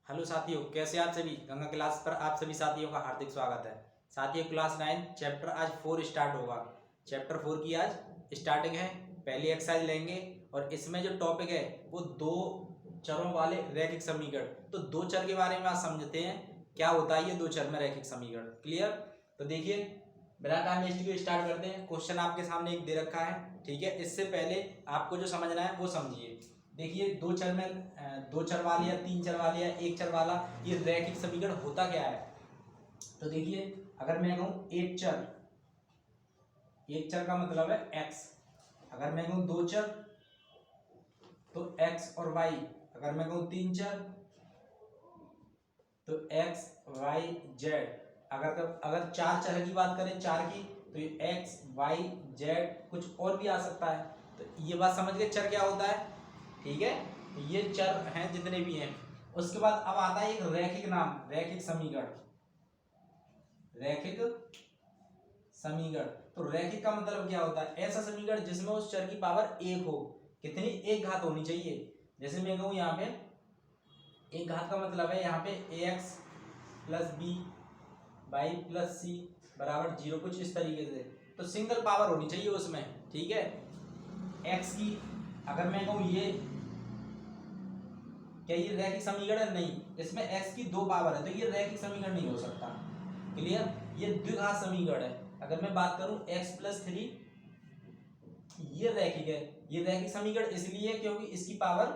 Hello साथियों, कैसे आप सभी। गंगा क्लास पर आप सभी साथियों का हार्दिक स्वागत है। साथियों, क्लास 9 चैप्टर आज 4 स्टार्ट होगा। चैप्टर 4 की आज स्टार्टिंग है। पहली एक्सरसाइज लेंगे और इसमें जो टॉपिक है वो दो चरों वाले रैखिक समीकरण। तो दो चर के बारे में आज समझते हैं क्या होता है ये दो चर में रैखिक समीकरण। क्लियर? तो देखिए, बिना टाइम वेस्ट किए स्टार्ट करते हैं। क्वेश्चन आपके सामने एक दे रखा है, ठीक है। इससे पहले आपको जो समझना है वो समझिए। देखिए, दो चर में दो चर वाले या तीन चर वाले या एक चर वाला ये रैखिक समीकरण होता क्या है। तो देखिए, अगर मैं कहूँ एक चर का मतलब है x। अगर मैं कहूँ दो चर तो x और y। अगर मैं कहूँ तीन चर तो x y z। अगर चार चर की बात करें, चार की, तो ये x y z कुछ और भी आ सकता है। तो ये बात समझ गए चर क्या होता है, ठीक है। ये चर हैं जितने भी हैं। उसके बाद अब आता है एक रैखिक नाम, रैखिक समीकरण। रैखिक समीकरण, तो रैखिक का मतलब क्या होता है? ऐसा समीकरण जिसमें उस चर की पावर एक हो। कितनी? एक घात होनी चाहिए। जैसे मैं कहूँ यहाँ पे एक घात का मतलब है यहाँ पे ax plus b y plus c बराबर 0, कुछ इस तरीके से। तो सिंगल पावर होनी चाहिए उसमें, ठीक है। x की अगर मैं कहूँ ये क्या ये रैखिक समीकरण है? नहीं, इसमें x की दो पावर है तो ये रैखिक समीकरण नहीं हो सकता। क्लियर? ये द्विघात समीकरण है। अगर मैं बात करूं x प्लस 3, ये रैखिक है। ये रैखिक समीकरण इसलिए क्योंकि इसकी पावर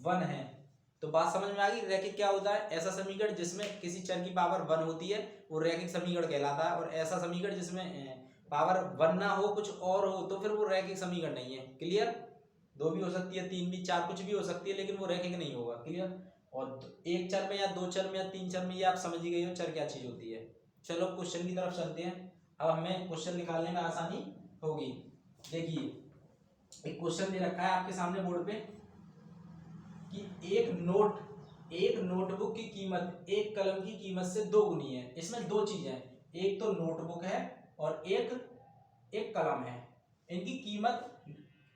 1 है। तो बात समझ में आ गई। रैखिक क्या होता है? ऐसा समीकरण जिसमें किसी चर की पावर 1 होती है वो रैखिक समीकरण कहलाता है। और ऐसा समीकरण जिसमें पावर 1 ना हो, कुछ और हो, तो फिर वो रैखिक समीकरण नहीं है। क्लियर? दो भी हो सकती है, तीन भी, चार, कुछ भी हो सकती है, लेकिन वो रैखिक नहीं होगा। क्लियर? और एक चर में या दो चर में या तीन चर में, ये आप समझ ही गए हो चर क्या चीज होती है। चलो क्वेश्चन की तरफ चलते हैं। अब हमें क्वेश्चन निकालने में आसानी होगी। देखिए, एक क्वेश्चन दे रखा है आपके सामने बोर्ड पे कि एक नोटबुक की कीमत एक कलम की कीमत से दो गुनी है। इसमें दो चीजें हैं, एक तो नोटबुक है और एक कलम है। इनकी कीमत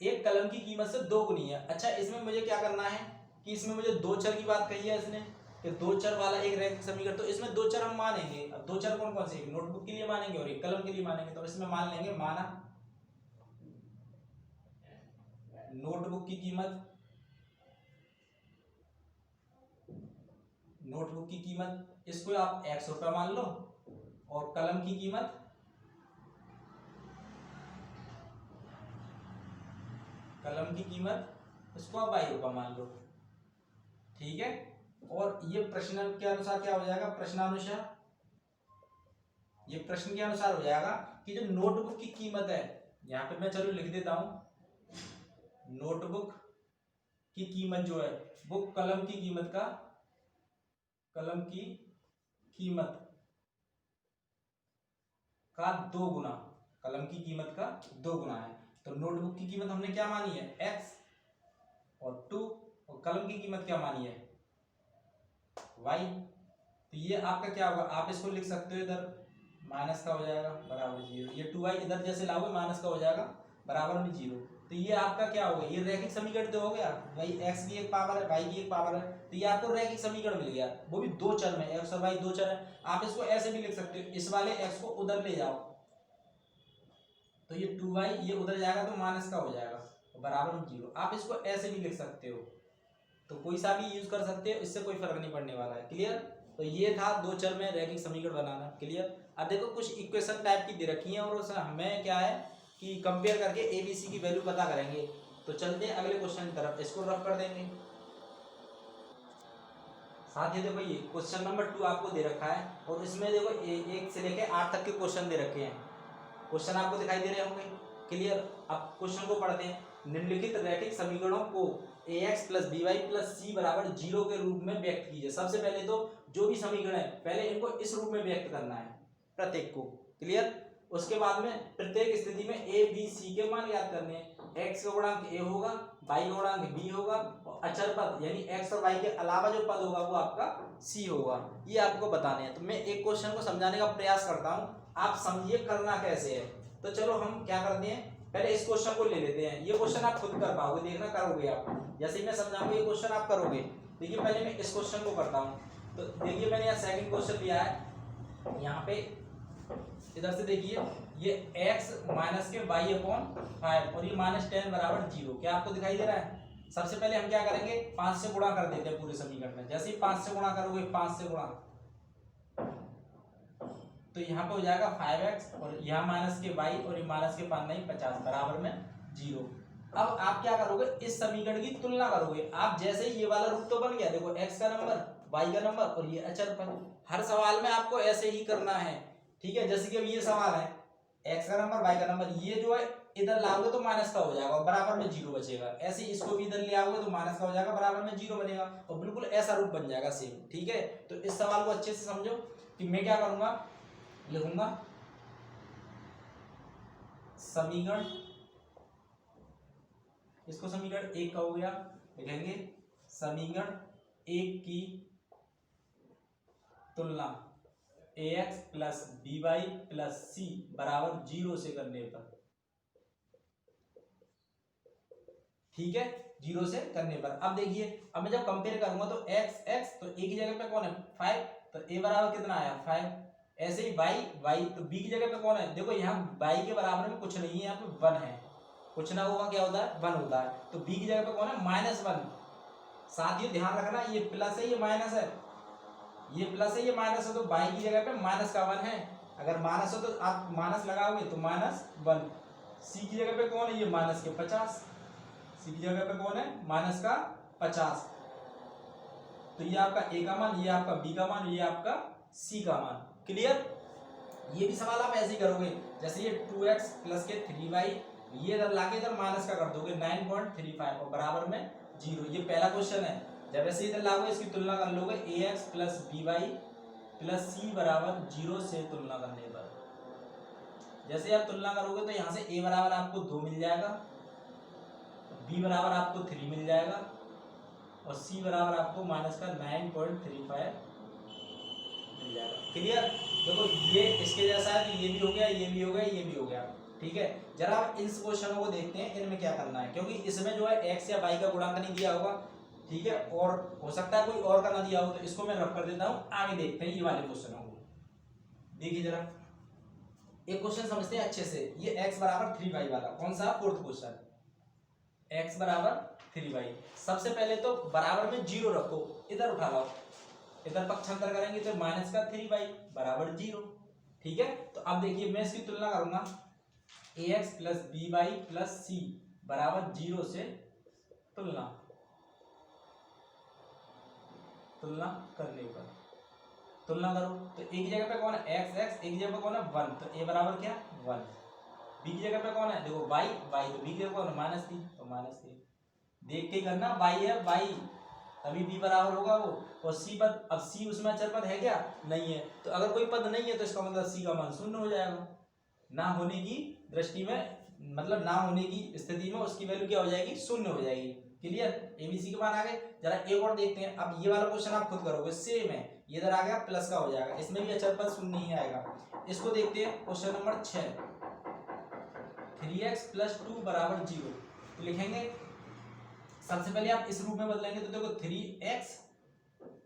एक कलम की कीमत से दो गुनी है। अच्छा, इसमें मुझे क्या करना है कि इसमें मुझे दो चर की बात कही है इसने कि दो चर वाला एक रैखिक समीकरण। तो इसमें दो चर हम मानेंगे। अब दो चर कौन कौन से? एक नोटबुक के लिए मानेंगे और एक कलम के लिए मानेंगे। तो इसमें मान लेंगे, माना नोटबुक की कीमत, इसको आप ₹100 मान लो, और कलम की कीमत इसको आप ₹2 मान लो, ठीक है। और ये प्रश्न के अनुसार क्या हो जाएगा? प्रश्नानुसार ये प्रश्न के अनुसार हो जाएगा कि जो नोटबुक की कीमत है, यहाँ पे मैं चलो लिख देता हूं, नोटबुक की कीमत जो है वो कलम की कीमत का दो गुना, कलम की कीमत का दो गुना है। तो नोटबुक की कीमत हमने क्या मानी है? x और 2, और कलम की कीमत क्या मानी है? y। तो ये आपका क्या होगा? आप इसको लिख सकते हो, इधर माइनस का हो जाएगा बराबर 0। ये 2y इधर जैसे लाओगे माइनस का हो जाएगा बराबर में 0। तो ये आपका क्या होगा? ये रैखिक समीकरण तो हो गया भाई। x की एक पावर है, y की एक पावर है, तो ये आपको रैखिक समीकरण मिल गया, वो भी दो चर में। x और y दो चर है। आप इसको ऐसे भी लिख सकते हो, इस वाले x को उधर ले जाओ तो ये 2y ये उधर जाएगा तो माइनस का हो जाएगा बराबर में 0। आप इसको ऐसे भी लिख सकते हो, तो कोई सा भी यूज कर सकते हो, इससे कोई फर्क नहीं पड़ने वाला है। क्लियर? तो ये था दो चर में रैखिक समीकरण बनाना। क्लियर? अब देखो, कुछ इक्वेशन टाइप की दे रखी है और उसमें हमें क्या है कि कंपेयर करके ABC की वैल्यू पता करेंगे। तो चलते हैं अगले क्वेश्चन की तरफ, इसको रफ कर देंगे। साथ ही देखो, ये क्वेश्चन नंबर 2 आपको दे रखा है और इसमें देखो 1 से लेकर 8 तक के क्वेश्चन दे रखे हैं। क्वेश्चन आपको दिखाई दे रहे होंगे। क्लियर? अब क्वेश्चन को पढ़ते हैं। निम्नलिखित रैखिक समीकरणों को ax plus b y plus c बराबर 0 के रूप में व्यक्त कीजिए। सबसे पहले तो जो भी समीकरण है पहले इनको इस रूप में व्यक्त करना है, प्रत्येक को। क्लियर? उसके बाद में प्रत्येक स्थिति में a b c के मान याद करने हैं। x का गुणांक a होगा, y का गुणांक b होगा, और अचर पद यानी x और y के अलावा जो पद होगा वो आपका c होगा। ये आपको बताने हैं। तो मैं एक क्वेश्चन को समझाने का प्रयास करता हूँ, आप समझिए करना कैसे है। तो चलो हम क्या करते हैं, पहले इस क्वेश्चन को ले लेते हैं। ये क्वेश्चन आप खुद कर पाओगे, देखना करोगे आप। जैसे ही मैं समझाऊंगा ये क्वेश्चन आप करोगे। देखिए पहले मैं इस क्वेश्चन को करता हूँ। तो देखिए मैंने यहाँ सेकंड क्वेश्चन लिया है, यहाँ पे इधर से देखिए ये x माइनस के y अपॉन 5 और ये -10 बराबर 0। क्या आपको दिखाई दे रहा है? सबसे पहले हम क्या करेंगे, 5 से गुणा कर देते हैं पूरे समीकरण में। जैसे ही 5 से गुणा करोगे, 5 से गुणा, तो यहाँ पे हो जाएगा 5x और यहाँ माइनस के y और ये माइनस के 5 नहीं 50 बराबर में 0। अब आप क्या करोगे, इस समीकरण की तुलना करोगे। आप जैसे ही ये वाला रूप तो बन गया, देखो x का नंबर, y का नंबर और ये अचर पद। हर सवाल में आपको ऐसे ही करना है, ठीक है। जैसे कि अब ये सवाल है, x का नंबर, y का नंबर, ये जो है इधर लाओगे तो माइनस का हो जाएगा और बराबर में 0 बचेगा। ऐसे ही इसको भी इधर ले आओगे तो माइनस का हो जाएगा, बराबर में 0 बनेगा और बिल्कुल ऐसा रूप बन जाएगा सेम, ठीक है। तो इस सवाल को अच्छे से समझो कि मैं क्या करूंगा, लिखूंगा समीकरण, इसको समीकरण 1 का हो गया, लिखेंगे समीकरण 1 की तुलना ax plus by plus c बराबर 0 से करने पर, ठीक है, 0 से करने पर। अब देखिए, अब मैं जब कंपेयर करूंगा तो x तो a की जगह पे कौन है 5, तो a बराबर कितना आया 5। ऐसे ही y तो b की जगह पे कौन है, देखो यहाँ y के बराबर में कुछ नहीं है, यहाँ पे 1 है, कुछ ना होगा क्या होता है 1 होता है। तो b की जगह पे कौन है -1। साथ ही ध्यान रखना ये प्लस है ये माइनस है, ये प्लस है ये माइनस है, तो y की जगह पे माइनस का 1 है। अगर माइनस हो तो आप माइनस लगाओगे तो -1। c की जगह पे कौन है, ये माइनस के 50, c की जगह पे कौन है माइनस का 50। तो ये आपका a का मान, ये आपका b का मान, ये आपका c का मान। क्लियर? ये भी सवाल आप ऐसे ही करोगे, जैसे ये 2x प्लस के 3y, ये इधर लाके इधर माइनस का कर दोगे 9.35 और बराबर में 0। ये पहला क्वेश्चन है। जब ऐसे इधर लाओगे इसकी तुलना कर लोगे ax plus by plus c बराबर 0 से तुलना करने पर। जैसे आप तुलना करोगे तो यहाँ से a बराबर आपको 2 मिल जाएगा, b बराबर आपको 3 मिल जाएगा और c बराबर आपको माइनस का 9.35 मिल जाएगा। क्लियर? देखो ये इसके जैसा है, तो ये भी हो गया, ये भी हो गया, ये भी हो गया, ठीक है। जरा आप इन क्वेश्चनों को देखते हैं, इनमें क्या करना है, क्योंकि इसमें जो है x या y का गुणांक नहीं दिया होगा, ठीक है, और हो सकता है कोई और का ना दिया हो, तो इसको मैं रफ कर देता हूँ। आगे देखते हैं ये वाले क्वेश्चनों को। देखिए जरा एक क्वेश्चन समझते हैं अच्छे से। ये x बराबर 3y वाला, कौन सा, फोर्थ क्वेश्चन, x बराबर 3y। सबसे पहले तो बराबर में 0 रखो, इधर उठा लाओ, इधर पक्षांतर करेंगे तो माइनस का 3y बराबर 0, ठीक है। तो अब देखिए मैं इसकी तुलना करूंगा ax plus by plus c बराबर 0 से तुलना करने पर, तुलना करो तो a की जगह पे कौन है x, a की जगह पे कौन है 1, तो a बराबर क्या 1। b की जगह पे कौन है, देखो y, तो b की जगह कौन है -3, तो -3 देख के करना, y है y, तभी b बराबर होगा वो। और c पद, अब c उसमें अचर पद है क्या, नहीं है, तो अगर कोई पद नहीं है तो इसका मतलब c का मान 0 हो जाएगा। ना होने की दृष्टि में, मतलब ना होने की स्थिति में उसकी वैल्यू क्या हो जाएगी, 0 हो जाएगी। क्लियर? एबीसी के मान आ गए। जरा एक और देखते हैं। अब ये वाला क्वेश्चन आप खुद करोगे, सेम है, ये इधर आ गया प्लस का हो जाएगा, इसमें भी अचर पद 0 नहीं आएगा। इसको देखते हैं क्वेश्चन नंबर 6, 3x प्लस 2 बराबर 0। तो लिखेंगे सबसे पहले आप इस रूप में बदलेंगे, तो देखो 3x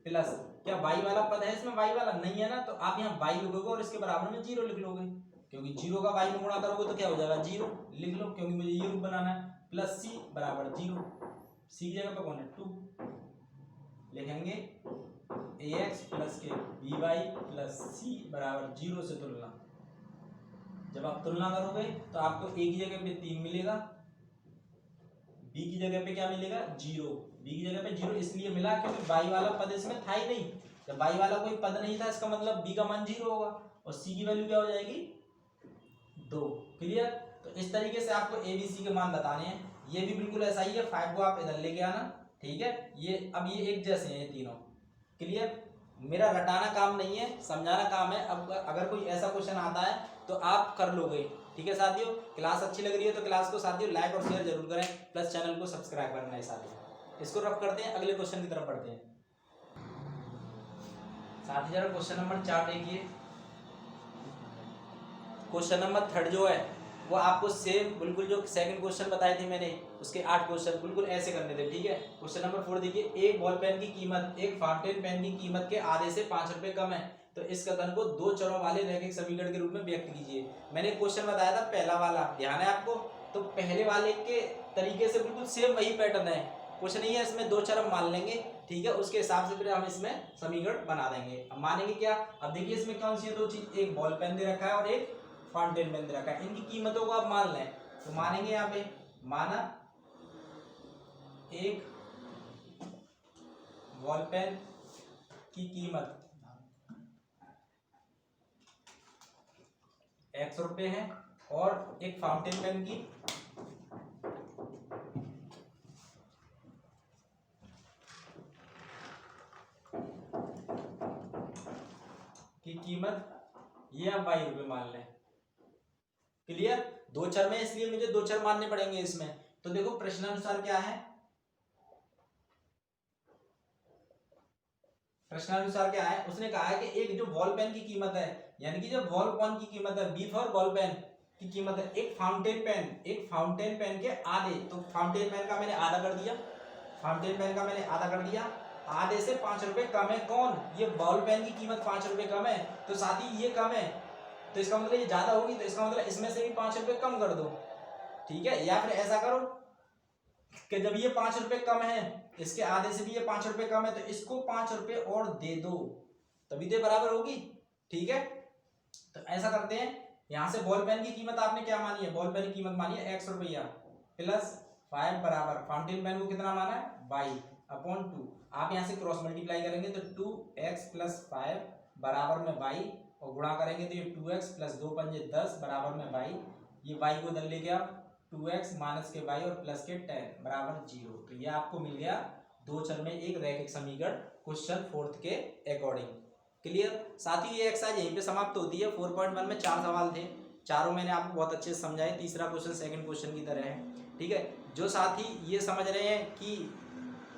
प्लस, क्या y वाला पद है इसमें, y वाला नहीं है ना, तो आप यहाँ y लिखोगे और इसके बराबर में 0 लिख लोगे, क्योंकि 0 का y में गुणा करोगे तो क्या हो जाएगा 0, लिख लो, क्योंकि मुझे ये रूप बनाना है। प्लस c बराबर 0, c की जगह पे कौन है 2, लिखेंगे ax प्लस के by प्लस c बराबर 0 से तुलना। जब आप तुलना करोगे तो आपको a की जगह पे 3 मिलेगा, b की जगह पे क्या मिलेगा 0। b की जगह पे 0 इसलिए मिला क्योंकि y वाला पद इसमें था ही नहीं। जब y वाला कोई पद नहीं था, इसका मतलब b का मान 0 होगा और c की वैल्यू क्या हो जाएगी 2। क्लियर? तो इस तरीके से आपको a b c के मान बताने हैं। ये भी बिल्कुल ऐसा ही है, 5 को आप इधर लेके आना, ठीक है। ये अब ये एक जैसे हैं ये तीनों। क्लियर? मेरा रटाना काम नहीं है, समझाना काम है। अब अगर कोई ऐसा क्वेश्चन आता है तो आप कर लोगे, ठीक है साथियों। क्लास अच्छी लग रही है तो क्लास को साथियों लाइक और शेयर जरूर करें, प्लस चैनल को सब्सक्राइब करना है साथियों। इसको रफ करते हैं, अगले क्वेश्चन की तरफ बढ़ते हैं। साथी जरा क्वेश्चन नंबर 4 देखिए। क्वेश्चन नंबर 3 जो है वो आपको सेम बिल्कुल जो सेकंड क्वेश्चन बताए थे मैंने उसके 8 क्वेश्चन बिल्कुल ऐसे करने थे, ठीक है। क्वेश्चन नंबर 4 देखिए, एक बॉल पेन की कीमत एक फाउंटेन पेन की कीमत के आधे से 5 रुपए कम है, तो इस कथन को दो चरों वाले रैखिक समीकरण के रूप में व्यक्त कीजिए। मैंने क्वेश्चन बताया था पहला वाला, ध्यान है आपको, तो पहले वाले के तरीके से बिल्कुल सेम वही पैटर्न है, कुछ नहीं है इसमें, दो चर हम मान लेंगे, ठीक है, उसके हिसाब से फिर हम इसमें समीकरण बना देंगे। अब मानेंगे क्या, अब देखिए इसमें कौन सी है दो चीज, एक बॉल पेन दे रखा है और एक फाउंटेन पेन दे रखा है, इनकी कीमतों को आप मान लें, तो मानेंगे यहाँ पे, माना एक बॉल पेन की कीमत x रुपए है और एक फाउंटेन पेन की कीमत ये आप 22 रुपए मान लें। क्लियर, दो चर में इसलिए मुझे दो चर मानने पड़ेंगे इसमें। तो देखो प्रश्नानुसार क्या है, प्रश्नानुसार क्या है, उसने कहा है कि एक जो बॉल पेन की कीमत है, यानी कि जो बॉल पेन की कीमत है, बी फॉर बॉल पेन की कीमत है, एक फाउंटेन पेन के आधे, तो फाउंटेन पेन का मैंने आधा कर दिया, फाउंटेन पेन का मैंने आधा कर दिया, आधे से 5 रुपए कम है, कौन, ये बॉल पेन की कीमत 5 रुपए कम है, तो साथ ही ये कम है, तो इसका मतलब ये ज्यादा होगी, तो इसका मतलब इसमें से भी 5 रुपए कम कर दो, ठीक है। या फिर ऐसा करो कि जब ये 5 रुपए कम है, इसके आधे से भी ये 5 रुपए कम है, तो इसको 5 रुपए और दे दो, तभी तो बराबर होगी, ठीक है। तो ऐसा करते हैं, यहां से बॉल पेन की कीमत आपने क्या मानी है, बॉल पेन की कीमत मानी है x रुपया प्लस 5 बराबर फाउंटेन पेन को कितना माना है 22/2, आप यहां से क्रॉस मल्टीप्लाई करेंगे तो 2x प्लस 5 बराबर में 22 और गुणा करेंगे तो ये 2x प्लस 2 पंजे 10 बराबर में 22, ये y को इधर ले गया 2x माइनस के 22 और प्लस के 10 बराबर 0, तो ये आपको मिल गया दो चर में एक रैखिक समीकरण क्वेश्चन 4 के अकॉर्डिंग। क्लियर, साथ ही ये एक्सरसाइज यहीं पे समाप्त होती है। 4.1 में 4 सवाल थे, चारों मैंने आपको बहुत अच्छे से समझाए, तीसरा क्वेश्चन सेकंड क्वेश्चन की तरह है, ठीक है। जो साथी ये समझ रहे हैं कि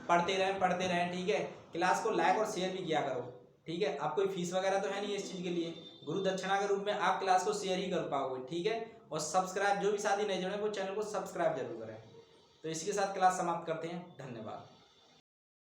पढ़ते रहें, ठीक है, क्लास को लाइक और शेयर भी किया करो, ठीक है। आप कोई फीस वगैरह तो है नहीं इस चीज़ के लिए, गुरु दक्षिणा के रूप में आप क्लास को शेयर ही कर पाओगे, ठीक है। और सब्सक्राइब, जो भी साथी नहीं जुड़े वो चैनल को सब्सक्राइब जरूर करें। तो इसी के साथ क्लास समाप्त करते हैं, धन्यवाद।